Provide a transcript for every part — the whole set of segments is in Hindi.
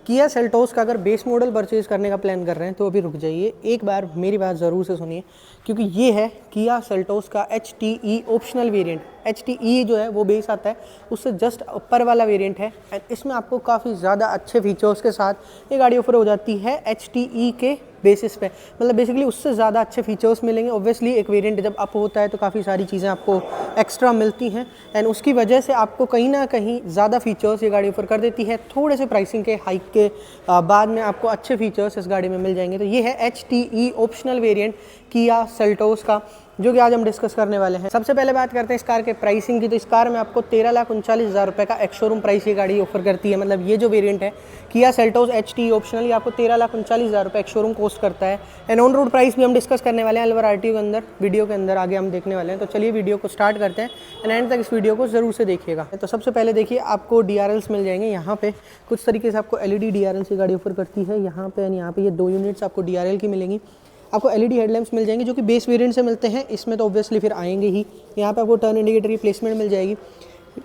किया सेल्टोस का अगर बेस मॉडल परचेज़ करने का प्लान कर रहे हैं तो अभी रुक जाइए, एक बार मेरी बात ज़रूर से सुनिए, क्योंकि ये है किया सेल्टोस का HTE ऑप्शनल वेरिएंट। HTE जो है वो बेस आता है, उससे जस्ट ऊपर वाला वेरिएंट है एंड इसमें आपको काफ़ी ज़्यादा अच्छे फीचर्स के साथ ये गाड़ी ऑफर हो जाती है HTE के बेसिस पे, मतलब बेसिकली उससे ज़्यादा अच्छे फीचर्स मिलेंगे। ऑब्वियसली एक वेरिएंट जब अप होता है तो काफ़ी सारी चीज़ें आपको एक्स्ट्रा मिलती हैं एंड उसकी वजह से आपको कहीं ना कहीं ज़्यादा फीचर्स ये गाड़ी ऑफर कर देती है। थोड़े से प्राइसिंग के हाइक के बाद में आपको अच्छे फीचर्स इस गाड़ी में मिल जाएंगे। तो ये है HTE optional variant Kia Seltos का, जो कि आज हम डिस्कस करने वाले हैं। सबसे पहले बात करते हैं इस कार के प्राइसिंग की। तो इस कार में आपको 13,39,000 रुपये का एक्स शोरूम प्राइस ये गाड़ी ऑफर करती है। मतलब ये जो वेरिएंट है किया सेल्टोस HTE ऑप्शनल, ये आपको 13,39,000 रुपये एक्स शोरूम कॉस्ट करता है एंड ऑन रोड प्राइस भी हम डिस्कस करने वाले हैं अलवर RTO के अंदर, वीडियो के अंदर आगे हम देखने वाले हैं। तो चलिए वीडियो को स्टार्ट करते हैं एंड एंड तक इस वीडियो को ज़रूर से देखिएगा। तो सबसे पहले देखिए आपको DRLs मिल जाएंगे यहाँ पे, कुछ तरीके से आपको LED DRLs ये गाड़ी ऑफर करती है। यहाँ पे ये 2 यूनिट्स आपको DRL की मिलेंगी। आपको LED हेडलैम्प्स मिल जाएंगे जो कि बेस वेरिएंट से मिलते हैं, इसमें तो ऑब्वियसली फिर आएंगे ही। यहाँ पे आपको टर्न इंडिकेटर की प्लेसमेंट मिल जाएगी।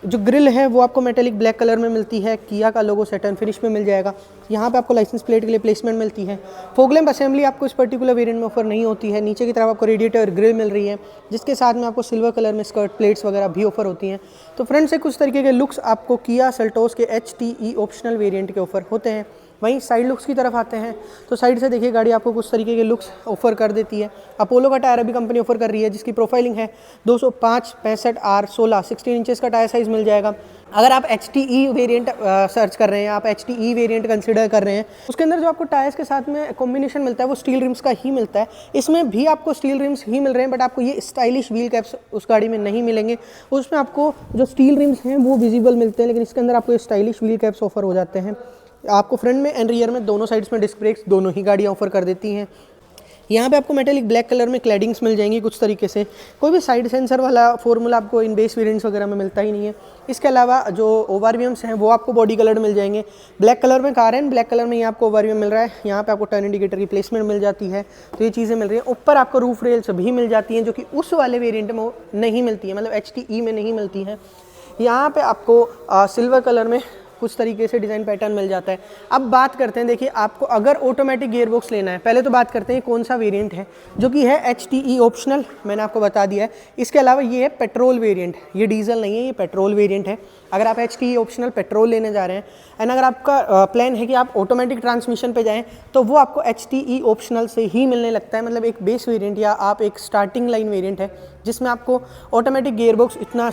जो ग्रिल है वो आपको मेटेलिक ब्लैक कलर में मिलती है, किया का लोगो सैटर्न फिनिश में मिल जाएगा। यहाँ पे आपको लाइसेंस प्लेट के लिए प्लेसमेंट मिलती है। फॉग लैंप असेंबली आपको इस पर्टिकुलर वेरिएंट में ऑफर नहीं होती है। नीचे की तरफ आपको रेडिएटर ग्रिल मिल रही है, जिसके साथ में आपको सिल्वर कलर में स्कर्ट प्लेट्स वगैरह भी ऑफर होती हैं। तो फ्रंट से कुछ तरीके के लुक्स आपको किया सेल्टोस के HTE ऑप्शनल वेरिएंट के ऑफर होते हैं। वहीं साइड लुक्स की तरफ आते हैं तो साइड से देखिए गाड़ी आपको कुछ तरीके के लुक्स ऑफर कर देती है। अपोलो का टायर अभी कंपनी ऑफर कर रही है, जिसकी प्रोफाइलिंग है 205 65 R16 16 इंचेस का टायर साइज़ मिल जाएगा। अगर आप HTE वेरिएंट सर्च कर रहे हैं, आप HTE वेरिएंट कंसिडर कर रहे हैं, उसके अंदर जो आपको टायर्स के साथ में कॉम्बिनेशन मिलता है वो स्टील रिम्स का ही मिलता है। इसमें भी आपको स्टील रिम्स ही मिल रहे हैं, बट आपको ये स्टाइलिश व्हील कैप्स उस गाड़ी में नहीं मिलेंगे। उसमें आपको जो स्टील रिम्स हैं वो विजिबल मिलते हैं, लेकिन इसके अंदर आपको ये स्टाइलिश व्हील कैप्स ऑफर हो जाते हैं। आपको फ्रंट में एंड रियर में दोनों साइड्स में डिस्क ब्रेक्स दोनों ही गाड़ियाँ ऑफर कर देती हैं। यहाँ पे आपको मेटेलिक ब्लैक कलर में क्लैडिंग्स मिल जाएंगी कुछ तरीके से। कोई भी साइड सेंसर वाला फॉर्मूला आपको इन बेस वेरिएंट्स वगैरह में मिलता ही नहीं है। इसके अलावा जो ओवरव्यूम्स हैं वो आपको बॉडी कलर मिल जाएंगे। ब्लैक कलर में कार है, ब्लैक कलर में ये आपको ओवरव्यूम मिल रहा है। यहाँ पे आपको टर्न इंडिकेटर की प्लेसमेंट मिल जाती है, तो ये चीज़ें मिल रही हैं। ऊपर आपको रूफ रेल्स भी मिल जाती हैं, जो कि उस वाले वेरियंट में नहीं मिलती है, मतलब HTE में नहीं मिलती हैं। यहाँ पर आपको सिल्वर कलर में कुछ तरीके से डिज़ाइन पैटर्न मिल जाता है। अब बात करते हैं, देखिए आपको अगर ऑटोमेटिक गियरबॉक्स लेना है, पहले तो बात करते हैं कौन सा वेरिएंट है, जो कि है HTE ऑप्शनल, मैंने आपको बता दिया है। इसके अलावा ये है पेट्रोल वेरिएंट, ये डीजल नहीं है, ये पेट्रोल वेरिएंट है। अगर आप HTE ऑप्शनल पेट्रोल लेने जा रहे हैं एंड अगर आपका प्लान है कि आप ऑटोमेटिक ट्रांसमिशन पे जाएं, तो वो आपको HTE ऑप्शनल से ही मिलने लगता है। मतलब एक बेस वेरिएंट या आप एक स्टार्टिंग लाइन वेरिएंट है जिसमें आपको ऑटोमेटिक गियरबॉक्स इतना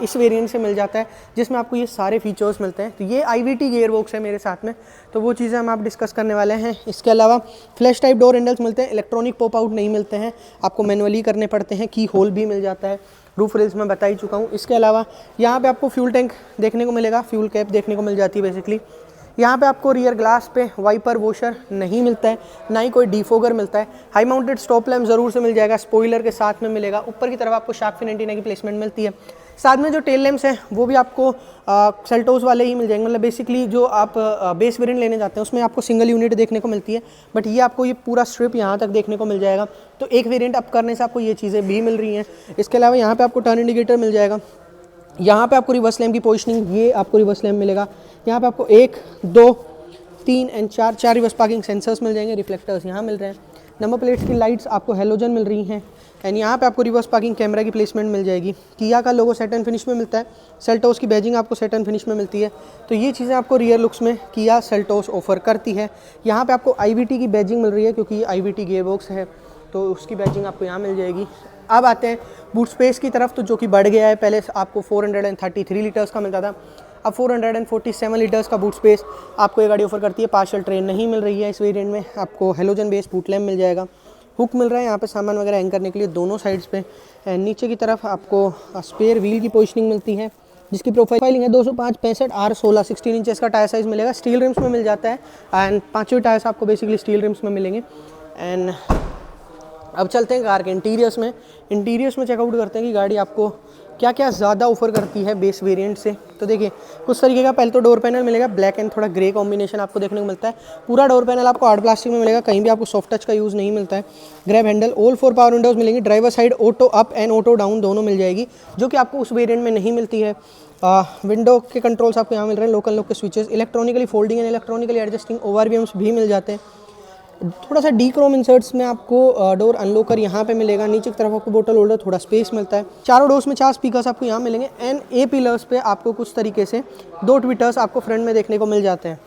इस वेरिएंट से मिल जाता है, जिसमें आपको ये सारे फीचर्स मिलते हैं। तो ये IVT गियरबॉक्स है मेरे साथ में, तो वो चीज़ें हम आप डिस्कस करने वाले हैं। इसके अलावा फ्लैश टाइप डोर हैंडल्स मिलते हैं, इलेक्ट्रॉनिक पॉप आउट नहीं मिलते हैं, आपको मैनुअली करने पड़ते हैं। की होल भी मिल जाता है, रूफ रेल्स मैं बता ही चुका हूँ। इसके अलावा यहाँ पे आपको फ्यूल टैंक देखने को मिलेगा, फ्यूल कैप देखने को मिल जाती है बेसिकली। यहाँ पे आपको रियर ग्लास पे वाइपर वॉशर नहीं मिलता है, ना ही कोई डिफोगर मिलता है। हाई माउंटेड स्टॉप लैम्प ज़रूर से मिल जाएगा, स्पॉइलर के साथ में मिलेगा। ऊपर की तरफ आपको शार्क फिन एंटीना की प्लेसमेंट मिलती है। साथ में जो टेल लैम्प्स हैं वो भी आपको सेल्टोस वाले ही मिल जाएंगे। मतलब बेसिकली जो आप बेस वेरिएंट लेने जाते हैं उसमें आपको सिंगल यूनिट देखने को मिलती है, बट ये आपको ये पूरा स्ट्रिप यहाँ तक देखने को मिल जाएगा। तो एक वेरिएंट अप करने से आपको ये चीज़ें भी मिल रही हैं। इसके अलावा यहाँ पर आपको टर्न इंडिकेटर मिल जाएगा। यहाँ पे आपको रिवर्स लैम्प की पोजिशनिंग, ये आपको रिवर्स लैम्प मिलेगा। यहाँ पे आपको 1 2 3 एंड 4 रिवर्स पार्किंग सेंसर्स मिल जाएंगे। रिफ्लेक्टर्स यहाँ मिल रहे हैं। नंबर प्लेट्स की लाइट्स आपको हेलोजन मिल रही हैं एंड यहाँ पे आपको रिवर्स पार्किंग कैमरा की प्लेसमेंट मिल जाएगी। किया का लोगो सैटर्न फिनिश में मिलता है। सेल्टोस की बैजिंग आपको सैटर्न फिनिश में मिलती है। तो ये चीज़ें आपको रियर लुक्स में किया सेल्टोस ऑफर करती है। यहाँ पे आपको IVT की बैजिंग मिल रही है, क्योंकि ये IVT गियरबॉक्स है, तो उसकी बैजिंग आपको यहाँ मिल जाएगी। अब आते हैं बूट स्पेस की तरफ, तो जो कि बढ़ गया है। पहले आपको 433 लीटर्स का मिलता था, अब 447 लीटर्स का बूट स्पेस आपको ये गाड़ी ऑफर करती है। पार्शियल ट्रेन नहीं मिल रही है इस वेरिएंट में। आपको हेलोजन बेस बूट लैम्प मिल जाएगा। हुक मिल रहा है यहाँ पे सामान वगैरह हैंग करने के लिए दोनों साइड्स पे। एंड नीचे की तरफ आपको स्पेयर व्हील की पोजिशनिंग मिलती है, जिसकी प्रोफाइलिंग है 205 65 R16 16 इंचेस का टायर साइज़ मिलेगा। स्टील रिम्स में मिल जाता है एंड 5 टायर्स आपको बेसिकली स्टील रिम्स में मिलेंगे। एंड अब चलते हैं कार के इंटीरियर्स में। इंटीरियर्स में चेकआउट करते हैं कि गाड़ी आपको क्या क्या ज़्यादा ऑफर करती है बेस वेरिएंट से। तो देखिए कुछ तरीके का, पहले तो डोर पैनल मिलेगा, ब्लैक एंड थोड़ा ग्रे कॉम्बिनेशन आपको देखने को मिलता है। पूरा डोर पैनल आपको हार्ड प्लास्टिक में मिलेगा, कहीं भी आपको सॉफ्ट टच का यूज़ नहीं मिलता है। Grab handle, all 4 power windows मिलेंगी। Driver side auto up and auto down दोनों मिल जाएगी, जो कि आपको उस वेरिएंट में नहीं मिलती है। विंडो के कंट्रोल्स आपको यहाँ मिल रहे हैं, लोकल लॉक के switches, electronically folding and electronically adjusting ORVMs भी मिल जाते हैं। थोड़ा सा डी क्रोम इंसर्ट्स में आपको डोर अनलॉकर यहाँ पे मिलेगा, नीचे की तरफ आपको बोतल होल्डर, थोड़ा स्पेस मिलता है। चारों डोर्स में 4 स्पीकर्स आपको यहाँ मिलेंगे एंड ए पिलर्स पे आपको कुछ तरीके से 2 ट्विटर्स आपको फ्रंट में देखने को मिल जाते हैं।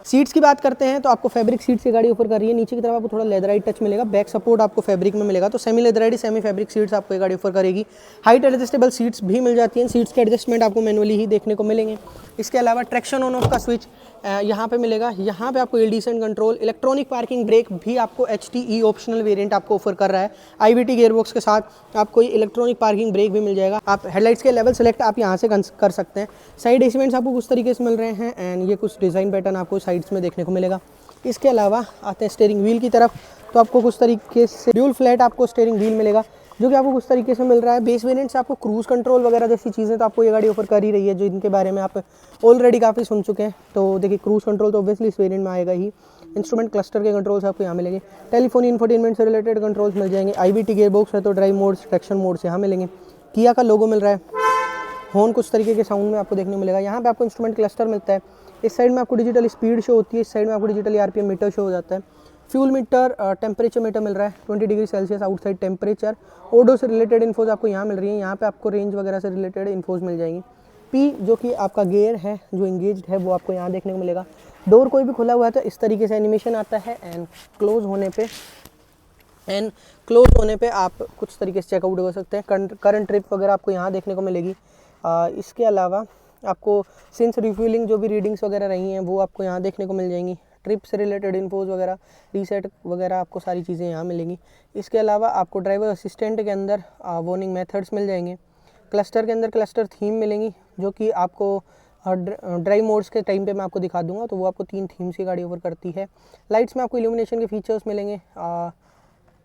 सीट्स की बात करते हैं तो आपको फैब्रिक सीट्स की गाड़ी ऑफर कर रही है, नीचे की तरफ आपको थोड़ा लेदराइट टच मिलेगा, बैक सपोर्ट आपको फैब्रिक में मिलेगा, तो semi leatherette semi fabric seats आपको ये गाड़ी ऑफर करेगी। हाइट एडजस्टेबल सीट्स भी मिल जाती हैं, सीट्स के एडजस्टमेंट आपको मैनुअली ही देखने को मिलेंगे। इसके अलावा ट्रैक्शन ऑन ऑफ का स्विच यहाँ पे मिलेगा, यहाँ पे आपको एलडीसेंट कंट्रोल, इलेक्ट्रॉनिक पार्किंग ब्रेक भी आपको HTE ऑप्शनल वेरिएंट आपको ऑफर कर रहा है। IVT गियरबॉक्स के साथ आपको ये इलेक्ट्रॉनिक पार्किंग ब्रेक भी मिल जाएगा। आप हेडलाइट्स के लेवल सेलेक्ट आप यहाँ से कर सकते हैं। साइड एसिमेंट्स आपको कुछ तरीके से मिल रहे हैं एंड ये कुछ डिज़ाइन पैटर्न आपको साइड्स में देखने को मिलेगा। इसके अलावा आते हैं स्टीयरिंग व्हील की तरफ, तो आपको कुछ तरीके से ड्यूल फ्लैट आपको स्टीयरिंग व्हील मिलेगा, जो कि आपको कुछ तरीके से मिल रहा है। बेस वेरिएंट से आपको क्रूज़ कंट्रोल वगैरह जैसी चीज़ें तो आपको ये गाड़ी ऑफर कर ही रही है, जो इनके बारे में आप ऑलरेडी काफ़ी सुन चुके हैं। तो देखिए क्रूज़ कंट्रोल तो ऑब्वियसली इस वेरिएंट में आएगा ही। इंस्ट्रूमेंट क्लस्टर के कंट्रोल्स आपको यहाँ मिलेंगे, टेलीफोन इंफोटेनमेंट से रिलेटेड कंट्रोल्स मिल जाएंगे। IVT गियरबॉक्स है तो ड्राइव मोड्स, ट्रैक्शन मोड्स यहाँ मिलेंगे। किया का लोगो मिल रहा है, हॉर्न कुछ तरीके के साउंड में आपको देखने को मिलेगा। यहाँ पे आपको इंस्ट्रूमेंट क्लस्टर मिलता है, इस साइड में आपको डिजिटल स्पीड शो होती है, इस साइड में आपको डिजिटल RPM मीटर शो हो जाता है। फ्यूल मीटर, टेम्परेचर मीटर मिल रहा है, 20 डिग्री सेल्सियस आउटसाइड टेम्परेचर। ओडो से रिलेटेड इन्फोज आपको यहाँ मिल रही है, यहाँ पे आपको रेंज वगैरह से रिलेटेड इन्फोज मिल जाएंगी। P जो कि आपका गियर है जो इंगेज्ड है वो आपको यहाँ देखने को मिलेगा। डोर कोई भी खुला हुआ है तो इस तरीके से एनिमेशन आता है एंड क्लोज होने पे आप कुछ तरीके से चेकआउट कर सकते हैं। करंट ट्रिप वगैरह आपको यहाँ देखने को मिलेगी। इसके अलावा आपको सिंस रिफ्यूलिंग जो भी रीडिंग्स वगैरह रही हैं वो आपको यहाँ देखने को मिल जाएंगी। ट्रिप से रिलेटेड इन्फोज वगैरह, रीसेट वगैरह आपको सारी चीज़ें यहाँ मिलेंगी। इसके अलावा आपको ड्राइवर असिस्टेंट के अंदर वार्निंग मेथड्स मिल जाएंगे। क्लस्टर के अंदर क्लस्टर थीम मिलेंगी, जो कि आपको ड्राइव मोड्स के टाइम पे मैं आपको दिखा दूंगा, तो वो आपको 3 थीम्स की गाड़ी ऑफर करती है। लाइट्स में आपको इल्यूमिनेशन के फीचर्स मिलेंगे।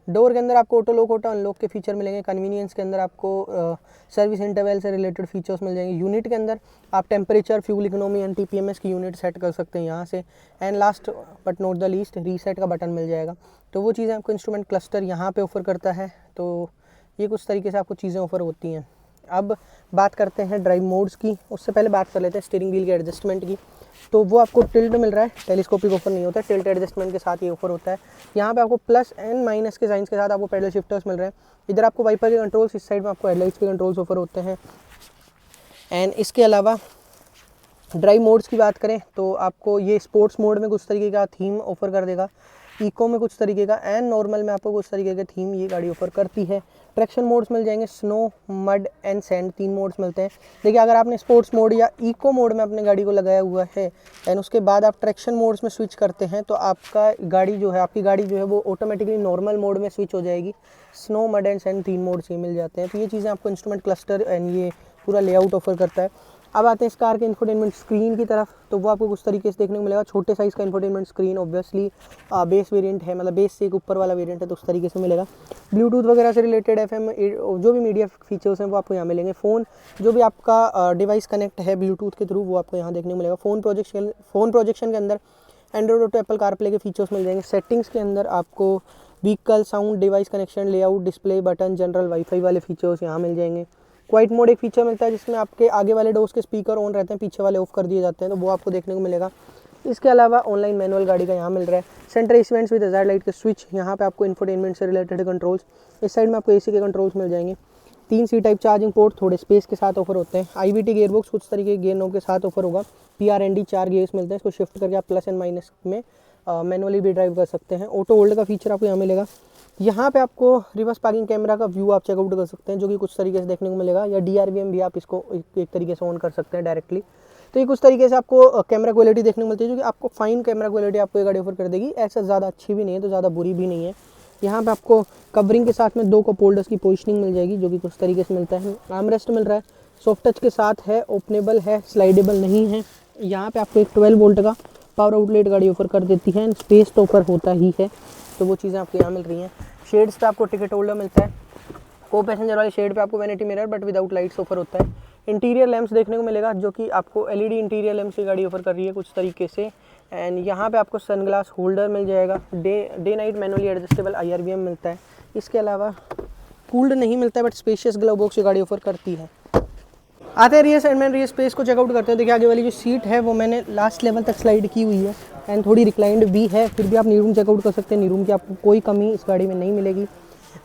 डोर के अंदर आपको ऑटो लॉक, ऑटो अनलॉक के फीचर मिलेंगे। कन्वीनियंस के अंदर आपको सर्विस इंटरवल से रिलेटेड फीचर्स मिल जाएंगे। यूनिट के अंदर आप temperature, fuel economy and TPMS की यूनिट सेट कर सकते हैं यहाँ से। And last but not the least, reset का बटन मिल जाएगा। तो वो चीज़ें आपको इंस्ट्रूमेंट क्लस्टर यहाँ पे ऑफर करता है। तो ये कुछ तरीके से आपको चीज़ें ऑफर होती हैं। अब बात करते हैं ड्राइव मोड्स की, उससे पहले बात कर लेते हैं स्टीयरिंग व्हील के एडजस्टमेंट की। तो वो आपको टिल्ट मिल रहा है, टेलीस्कोपिक ऑफर नहीं होता है, टिल्ट एडजस्टमेंट के साथ ये ऑफर होता है। यहाँ पे आपको प्लस एंड माइनस के साइंस के साथ आपको पैडल शिफ्टर्स मिल रहे हैं। इधर आपको वाइपर के कंट्रोल्स, इस साइड में आपको हेडलाइट्स के कंट्रोल्स ऑफर होते हैं। एंड इसके अलावा ड्राइव मोड्स की बात करें तो आपको ये स्पोर्ट्स मोड में कुछ तरीके का थीम ऑफर कर देगा, इको में कुछ तरीके का, एंड नॉर्मल में आपको कुछ तरीके के थीम ये गाड़ी ऑफर करती है। ट्रैक्शन मोड्स मिल जाएंगे, snow, mud and sand, 3 modes मिलते हैं। देखिए अगर आपने स्पोर्ट्स मोड या इको मोड में अपने गाड़ी को लगाया हुआ है एंड उसके बाद आप ट्रैक्शन मोड्स में स्विच करते हैं तो आपकी गाड़ी जो है वो ऑटोमेटिकली नॉर्मल मोड में स्विच हो जाएगी। Snow, mud and sand 3 modes ये मिल जाते हैं। तो ये चीज़ें आपको इंस्ट्रूमेंट क्लस्टर एंड ये पूरा लेआउट ऑफर करता है। अब आते हैं इस कार के इंफोटेनमेंट स्क्रीन की तरफ, तो वो आपको कुछ तरीके से देखने को मिलेगा। छोटे साइज़ का infotainment screen, obviously base variant है, मतलब बेस से एक ऊपर वाला वेरिएंट है तो उस तरीके से मिलेगा। ब्लूटूथ वगैरह से रिलेटेड FM जो भी मीडिया फीचर्स हैं वो आपको यहाँ मिलेंगे। फ़ोन जो भी आपका डिवाइस कनेक्ट है ब्लूटूथ के थ्रू वो आपको यहाँ देखने को मिलेगा। फ़ोन प्रोजेक्शन के अंदर एंड्रॉइड ऑटो, एप्पल कारप्ले के फीचर्स मिल जाएंगे। सेटिंग्स के अंदर आपको vehicle, sound, device connection, layout, display, button, general, wifi वाले फीचर्स यहाँ मिल जाएंगे। क्वाइट मोड एक फीचर मिलता है जिसमें आपके आगे वाले डोर्स के स्पीकर ऑन रहते हैं, पीछे वाले ऑफ कर दिए जाते हैं, तो वो आपको देखने को मिलेगा। इसके अलावा ऑनलाइन मैनुअल गाड़ी का यहाँ मिल रहा है। Centre events with hazard light के स्विच, यहाँ पे आपको इंफोटेनमेंट से रिलेटेड कंट्रोल्स, इस साइड में आपको AC के कंट्रोल्स मिल जाएंगे। 3 C टाइप चार्जिंग पोर्ट थोड़े स्पेस के साथ ऑफर होते हैं। IVT गियरबॉक्स कुछ तरीके के गियर नोब के साथ ऑफर होगा। PRND 4 गियर्स मिलते हैं, इसको शिफ्ट करके आप प्लस एंड माइनस में मैनुअली भी ड्राइव कर सकते हैं। ऑटो होल्ड का फीचर आपको यहाँ मिलेगा। यहाँ पे आपको रिवर्स पार्किंग कैमरा का व्यू आप चेकआउट कर सकते हैं, जो कि कुछ तरीके से देखने को मिलेगा, या DRVM भी आप इसको एक तरीके से ऑन कर सकते हैं डायरेक्टली। तो ये कुछ तरीके से आपको कैमरा क्वालिटी देखने को मिलती है, जो कि आपको फाइन कैमरा क्वालिटी आपको ये गाड़ी ऑफर कर देगी। ऐसा ज़्यादा अच्छी भी नहीं है तो ज़्यादा बुरी भी नहीं है। यहाँ पे आपको कवरिंग के साथ में 2 कप होल्डर्स की पोजिशनिंग मिल जाएगी, जो कि कुछ तरीके से मिलता है। आर्मरेस्ट मिल रहा है, सॉफ्ट टच के साथ है, ओपनेबल है, स्लाइडेबल नहीं है। यहाँ पे आपको एक 12 वोल्ट का पावर आउटलेट गाड़ी ऑफर कर देती है, स्पेस तो ऑफर होता ही है, तो वो चीज़ें आपको यहाँ मिल रही हैं। शेड्स पे आपको टिकट होल्डर मिलता है। को पैसेंजर वाले शेड पे आपको vanity mirror but without lights offer होता है। इंटीरियर लैंप्स देखने को मिलेगा, जो कि आपको LED इंटीरियर लैंप्स की गाड़ी ऑफर कर रही है कुछ तरीके से। एंड यहाँ पे आपको सनग्लास होल्डर मिल जाएगा। Day night manually adjustable IRVM मिलता है। इसके अलावा कूल्ड नहीं मिलता है बट स्पेशियस ग्लव बॉक्स की गाड़ी ऑफर करती है। आते हैं रियर साइड में, रियर स्पेस को चेकआउट करते हैं। देखिए आगे वाली जो सीट है वो मैंने लास्ट लेवल तक स्लाइड की हुई है एंड थोड़ी रिक्लाइंड भी है, फिर भी आप नी रूम चेकआउट कर सकते हैं। नी रूम की आपको कोई कमी इस गाड़ी में नहीं मिलेगी।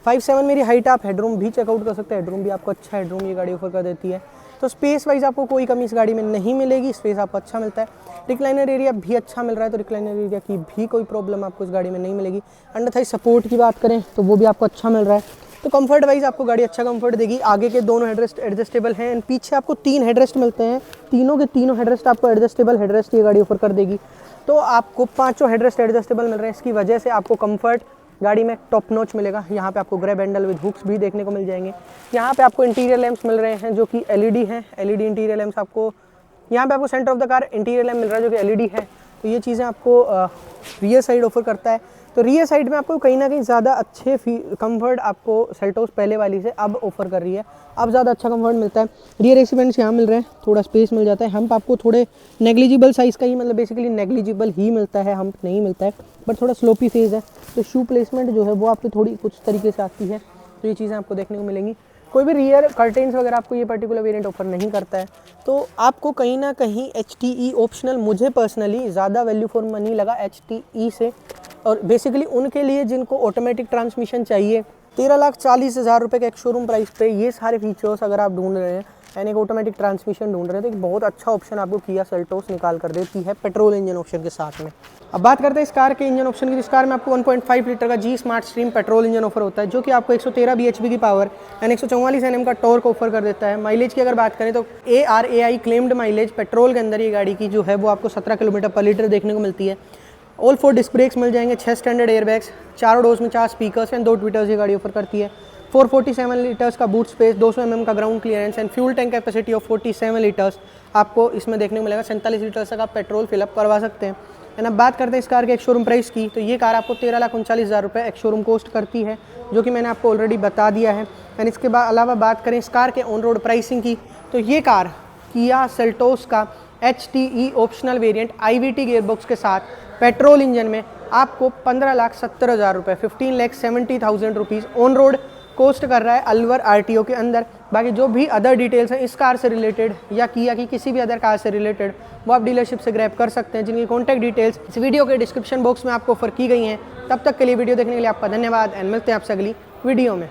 5'7" मेरी हाइट, आप हेडरूम भी चेकआउट कर सकते हैं। हेडरूम भी आपको अच्छा हेडरूम ये गाड़ी ऑफर कर देती है। तो स्पेस वाइज आपको कोई कमी इस गाड़ी में नहीं मिलेगी, स्पेस आपको अच्छा मिलता है। रिक्लाइनर एरिया भी अच्छा मिल रहा है, तो रिक्लाइनर एरिया की भी कोई प्रॉब्लम आपको इस गाड़ी में नहीं मिलेगी। अंडर थाई सपोर्ट की बात करें तो वो भी आपको अच्छा मिल रहा है। तो कंफर्ट वाइज आपको गाड़ी अच्छा कंफर्ट देगी। आगे के दोनों हेडरेस्ट एडजस्टेबल हैं एंड पीछे आपको 3 हेडरेस्ट मिलते हैं। तीनों के तीनों हेडरेस्ट आपको एडजस्टेबल हेडरेस्ट ये गाड़ी ऑफर कर देगी। तो आपको 5 हेडरेस्ट एडजस्टेबल मिल रहे हैं। इसकी वजह से आपको कंफर्ट गाड़ी में टॉप नॉच मिलेगा। यहाँ पे आपको ग्रैब हैंडल विद हुक्स भी देखने को मिल जाएंगे। यहाँ पे आपको इंटीरियर लैंप्स मिल रहे हैं जो कि एलईडी हैं। एलईडी इंटीरियर लैंप्स आपको यहाँ पे आपको center of the car interior lamp मिल रहा है जो कि एलईडी है। तो ये चीज़ें आपको रियर साइड ऑफर करता है। तो रियर साइड में आपको कहीं ना कहीं ज़्यादा अच्छे कंफर्ट आपको सेल्टोस पहले वाली से अब ऑफर कर रही है। अब ज़्यादा अच्छा कंफर्ट मिलता है। रियर एसी वेंट्स यहाँ मिल रहे हैं, थोड़ा स्पेस मिल जाता है। हम्प आपको थोड़े नेग्लिजिबल साइज़ का ही, मतलब बेसिकली नेग्लिजिबल ही मिलता है, हम्प नहीं मिलता है, बट थोड़ा स्लोपी फेज है। तो शू प्लेसमेंट जो है वो आपकी थोड़ी कुछ तरीके से आती है। तो ये चीज़ें आपको देखने को मिलेंगी। कोई भी रियर कर्टेन्स वगैरह आपको ये पर्टिकुलर वेरिएंट ऑफर नहीं करता है। तो आपको कहीं ना कहीं HTE ऑप्शनल मुझे पर्सनली ज़्यादा वैल्यू फॉर मनी लगा HTE से। और बेसिकली उनके लिए जिनको ऑटोमेटिक ट्रांसमिशन चाहिए, 13,40,000 रुपये के एक शोरूम प्राइस पे ये सारे फीचर्स अगर आप ढूंढ रहे हैं यानी एक ऑटोमेटिक ट्रांसमिशन ढूंढ रहे हैं, तो एक बहुत अच्छा ऑप्शन आपको किया सेल्टोस निकाल कर देती है पेट्रोल इंजन ऑप्शन के साथ में। अब बात करते हैं इस कार के इंजन ऑप्शन की। इस कार में आपको 1.5 लीटर का G smart stream petrol engine offer होता है जो कि आपको 113 bhp की पावर एंड 144 Nm का टॉर्क ऑफर कर देता है। माइलेज की अगर बात करें तो ARAI क्लेम्ड माइलेज पेट्रोल के अंदर ये गाड़ी की जो है वो आपको 17 किलोमीटर पर लीटर देखने को मिलती है। ऑल 4 डिस्क ब्रेक्स मिल जाएंगे, 6 स्टैंडर्ड एयरबैग्स, 4 डोर्स में 4 स्पीकर्स एंड 2 ट्विटर्स ये गाड़ी ऑफर करती है। 447 लीटर्स का बूट स्पेस, 200 mm का ground clearance and fuel tank capacity of 47 litres आपको इसमें देखने को मिलेगा। 47 लीटर्स तक आप पेट्रोल फिलअप करवा सकते हैं। एंड अब बात करते हैं इस कार के एक शोरूम प्राइस की। तो ये कार आपको 13,39,000 रुपये एक शोरूम कॉस्ट करती है, जो कि मैंने आपको ऑलरेडी बता दिया है। एंड इसके अलावा बात करें इस कार के ऑन रोड प्राइसिंग की, तो ये कार किया सेल्टोस का HTE optional variant IVT gearbox के साथ पेट्रोल इंजन में आपको 15,70,000 रुपये 15,70,000 रुपीज़ ऑन रोड कॉस्ट कर रहा है अलवर RTO के अंदर। बाकी जो भी अदर डिटेल्स हैं इस कार से रिलेटेड या किया की किसी भी अदर कार से रिलेटेड वो आप डीलरशिप से ग्रैब कर सकते हैं, जिनकी कॉन्टैक्ट डिटेल्स इस वीडियो के डिस्क्रिप्शन बॉक्स में आपको ऑफर की गई हैं। तब तक के लिए वीडियो देखने के लिए आपका धन्यवाद एंड मिलते हैं आपसे अगली वीडियो में।